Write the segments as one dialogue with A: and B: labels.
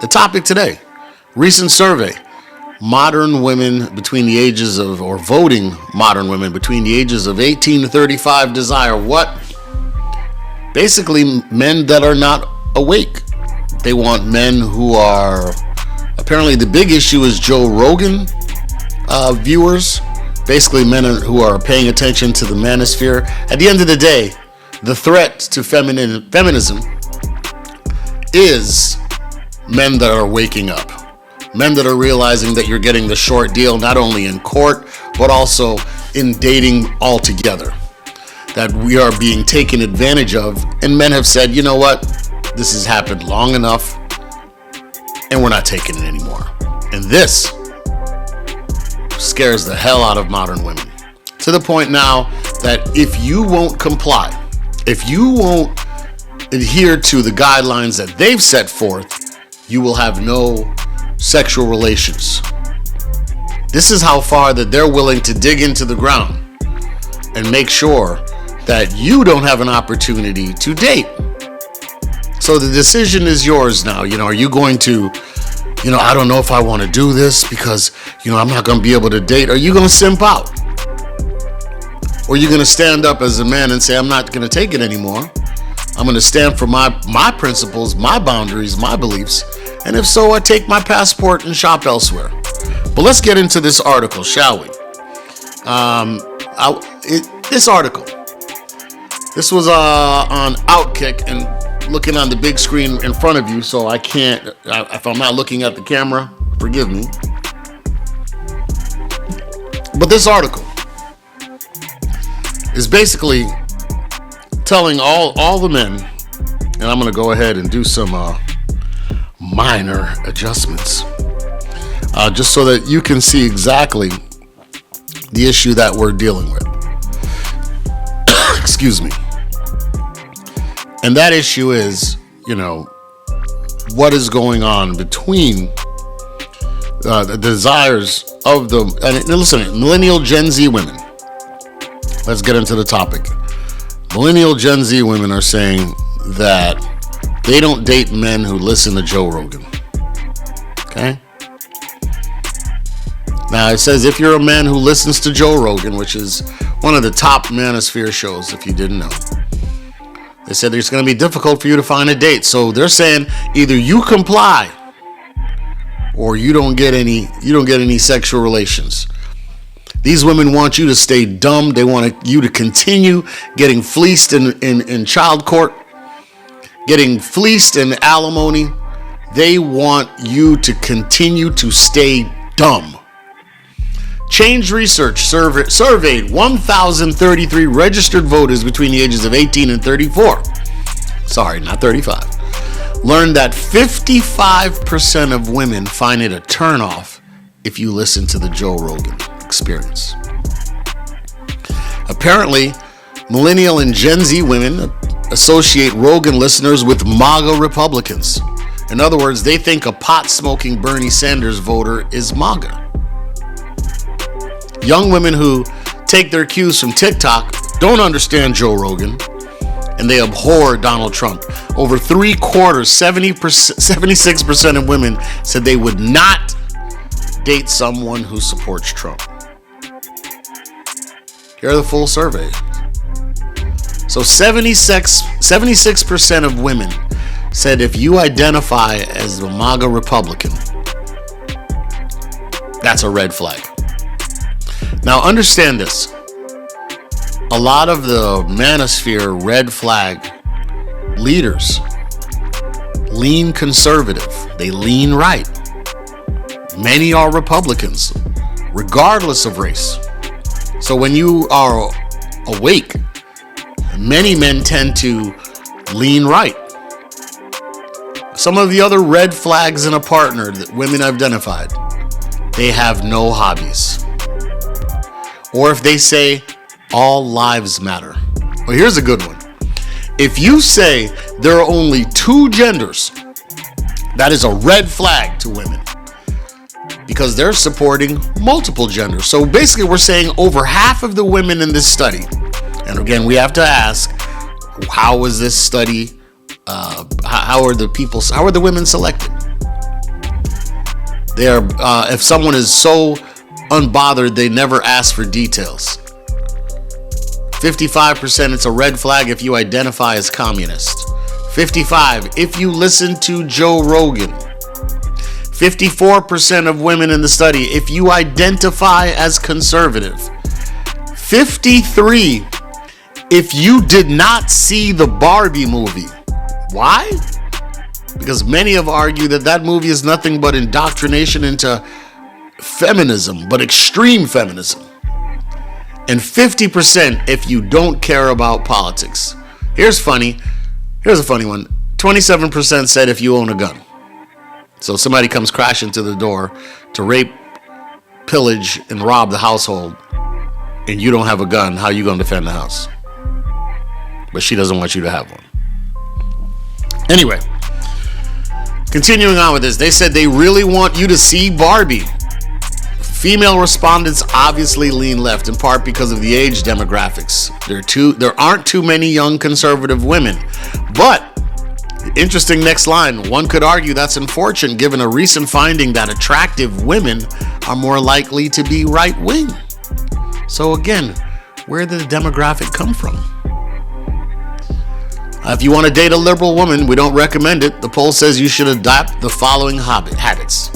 A: The topic today, recent survey, modern women between the ages of, or voting modern women between the ages of 18 to 35 desire what? Basically, men that are not awake. They want men who are, apparently the big issue is Joe Rogan viewers. Basically, men who are paying attention to the manosphere. At the end of the day, the threat to feminism is men that are waking up. Men that are realizing that you're getting the short deal, not only in court, but also in dating altogether. That we are being taken advantage of. And men have said, you know what? This has happened long enough, and we're not taking it anymore. And this scares the hell out of modern women. To the point now that if you won't comply, if you won't adhere to the guidelines that they've set forth, you will have no sexual relations. This is how far that they're willing to dig into the ground and make sure that you don't have an opportunity to date. So the decision is yours now. Are you going to, I don't know if I want to do this because, I'm not going to be able to date. Are you going to simp out? Or are you going to stand up as a man and say, I'm not going to take it anymore. I'm going to stand for my principles, my boundaries, my beliefs. And if so, I take my passport and shop elsewhere. But let's get into this article, shall we? This article. This was on Outkick and looking on the big screen in front of you, so I can't, if I'm not looking at the camera, forgive me. But this article is basically telling all the men, and I'm going to go ahead and do some minor adjustments, just so that you can see exactly the issue that we're dealing with. Excuse me. And that issue is, what is going on between the desires of and listen, millennial Gen Z women. Let's get into the topic. Millennial Gen Z women are saying that they don't date men who listen to Joe Rogan. Okay? Now, it says if you're a man who listens to Joe Rogan, which is one of the top manosphere shows, if you didn't know, they said it's going to be difficult for you to find a date. So they're saying either you comply or you don't get any sexual relations. These women want you to stay dumb. They want you to continue getting fleeced in child court, getting fleeced in alimony. They want you to continue to stay dumb. Change Research surveyed 1,033 registered voters between the ages of 18 and 34. Sorry, not 35. Learned that 55% of women find it a turnoff if you listen to the Joe Rogan Experience. Apparently, millennial and Gen Z women associate Rogan listeners with MAGA Republicans. In other words, they think a pot-smoking Bernie Sanders voter is MAGA. Young women who take their cues from TikTok don't understand Joe Rogan, and they abhor Donald Trump. Over 3/4, 76% of women said they would not date someone who supports Trump. Here are the full survey. So 76% of women said if you identify as a MAGA Republican, that's a red flag. Now understand this. A lot of the manosphere red flag leaders lean conservative. They lean right. Many are Republicans, regardless of race. So when you are awake, many men tend to lean right. Some of the other red flags in a partner that women have identified, they have no hobbies. Or if they say all lives matter. Well, here's a good one. If you say there are only two genders, that is a red flag to women because they're supporting multiple genders. So basically we're saying over half of the women in this study, and again, we have to ask, how was this study, how are the women selected? They are, if someone is so unbothered, they never ask for details. 55%, it's a red flag if you identify as communist. 55, if you listen to Joe Rogan. 54% of women in the study, if you identify as conservative. 53, if you did not see the Barbie movie. Why? Because many have argued that that movie is nothing but indoctrination into feminism, but extreme feminism. And 50% if you don't care about politics. Here's a funny one. 27% said if you own a gun. So somebody comes crashing to the door to rape, pillage, and rob the household, and you don't have a gun, how are you going to defend the house? But she doesn't want you to have one. Anyway, continuing on with this, they said they really want you to see Barbie. Female respondents obviously lean left, in part because of the age demographics. There aren't too many young conservative women. But, interesting next line, one could argue that's unfortunate given a recent finding that attractive women are more likely to be right-wing. So again, where did the demographic come from? If you want to date a liberal woman, we don't recommend it. The poll says you should adopt the following habits.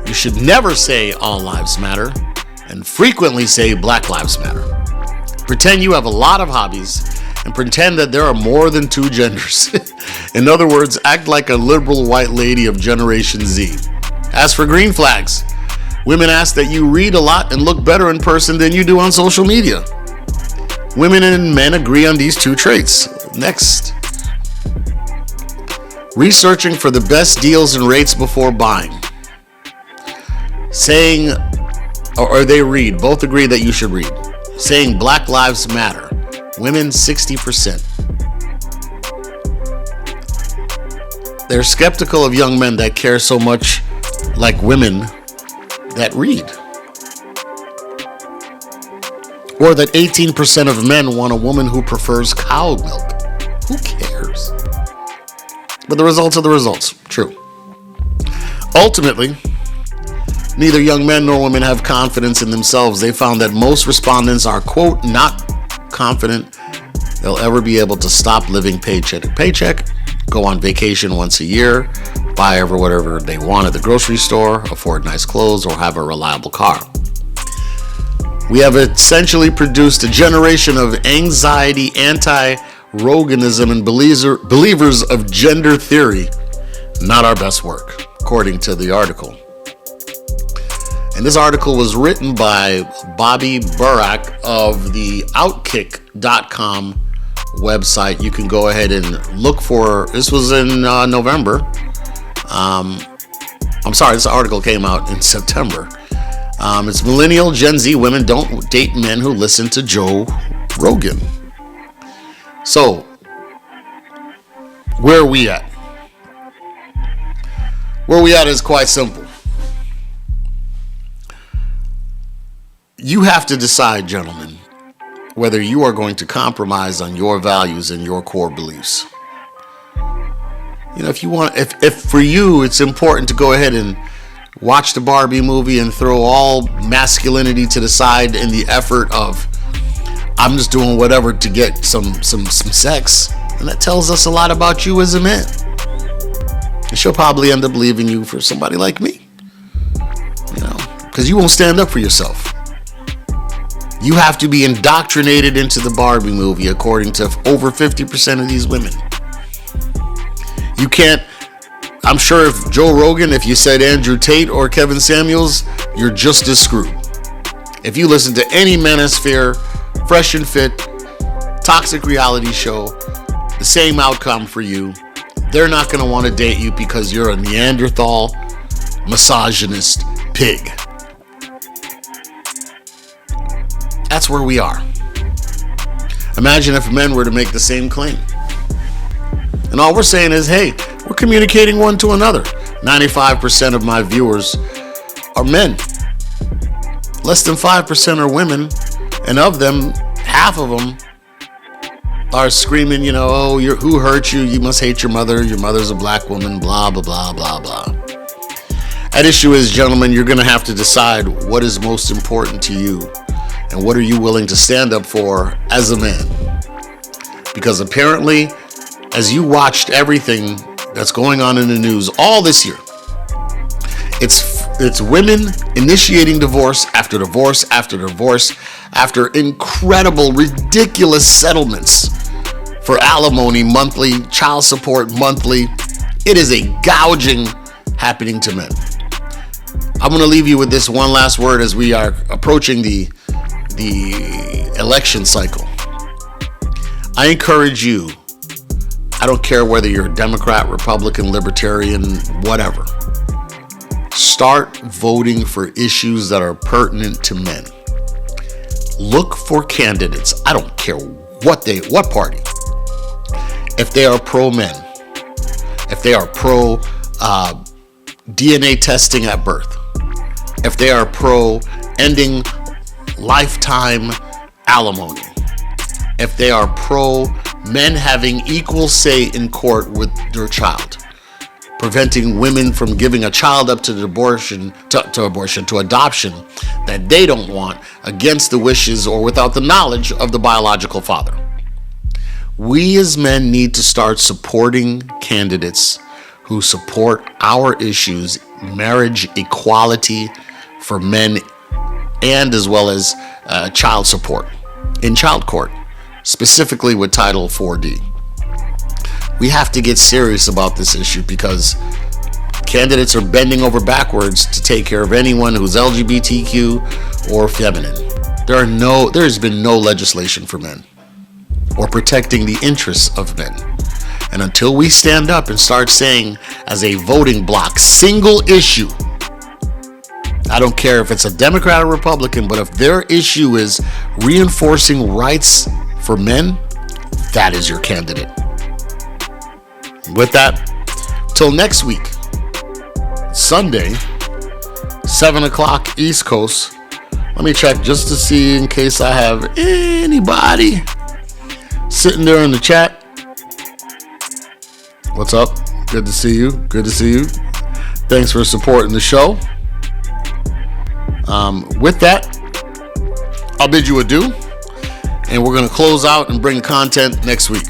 A: You should never say all lives matter, and frequently say Black Lives Matter. Pretend you have a lot of hobbies, and pretend that there are more than two genders. In other words, act like a liberal white lady of Generation Z. As for green flags, women ask that you read a lot and look better in person than you do on social media. Women and men agree on these two traits. Next. Researching for the best deals and rates before buying. Saying, or they read, both agree that you should read. Saying Black Lives Matter. Women 60%. They're skeptical of young men that care so much like women that read. Or that 18% of men want a woman who prefers cow milk. Who cares? But the results are the results. True. Ultimately, neither young men nor women have confidence in themselves. They found that most respondents are, quote, not confident they'll ever be able to stop living paycheck to paycheck, go on vacation once a year, buy whatever they want at the grocery store, afford nice clothes, or have a reliable car. We have essentially produced a generation of anxiety, anti-Roganism, and believers of gender theory. Not our best work, according to the article. And this article was written by Bobby Burack of the Outkick.com website. You can go ahead and look for, this was in November. This article came out in September. It's millennial Gen Z women don't date men who listen to Joe Rogan. So, where are we at? Where we at is quite simple. You have to decide, gentlemen, whether you are going to compromise on your values and your core beliefs. You know, if for you it's important to go ahead and watch the Barbie movie and throw all masculinity to the side in the effort of, I'm just doing whatever to get some sex, and that tells us a lot about you as a man. And she'll probably end up leaving you for somebody like me, you know, because you won't stand up for yourself. You have to be indoctrinated into the Barbie movie, according to over 50% of these women. You can't, I'm sure if Joe Rogan, if you said Andrew Tate or Kevin Samuels, you're just as screwed. If you listen to any Manosphere, Fresh and Fit, Toxic Reality Show, the same outcome for you. They're not going to want to date you because you're a Neanderthal, misogynist pig. That's where we are. Imagine if men were to make the same claim. And all we're saying is, hey, we're communicating one to another. 95% of my viewers are men. Less than 5% are women. And of them, half of them are screaming, you know, oh, who hurt you? You must hate your mother. Your mother's a black woman, blah, blah, blah, blah, blah. At issue is, gentlemen, you're going to have to decide what is most important to you and what are you willing to stand up for as a man. Because apparently, as you watched everything that's going on in the news all this year, it's women initiating divorce after divorce after divorce after incredible, ridiculous settlements for alimony monthly, child support monthly. It is a gouging happening to men. I'm going to leave you with this one last word as we are approaching the election cycle. I encourage you, I don't care whether you're a Democrat, Republican, Libertarian, whatever, start voting for issues that are pertinent to men. Look for candidates. I don't care what party. If they are pro-men, if they are pro DNA testing at birth, if they are pro ending lifetime alimony, if they are pro men having equal say in court with their child, preventing women from giving a child up to adoption that they don't want against the wishes or without the knowledge of the biological father. We as men need to start supporting candidates who support our issues, marriage equality for men, and as well as child support in child court, specifically with Title 4D. We have to get serious about this issue because candidates are bending over backwards to take care of anyone who's LGBTQ or feminine. There has been no legislation for men or protecting the interests of men. And until we stand up and start saying as a voting bloc, single issue, I don't care if it's a Democrat or Republican, but if their issue is reinforcing rights for men, that is your candidate. With that, till next week, Sunday, 7 o'clock East Coast. Let me check just to see in case I have anybody sitting there in the chat. What's up? Good to see you. Good to see you. Thanks for supporting the show. With that, I'll bid you adieu. And we're going to close out and bring content next week.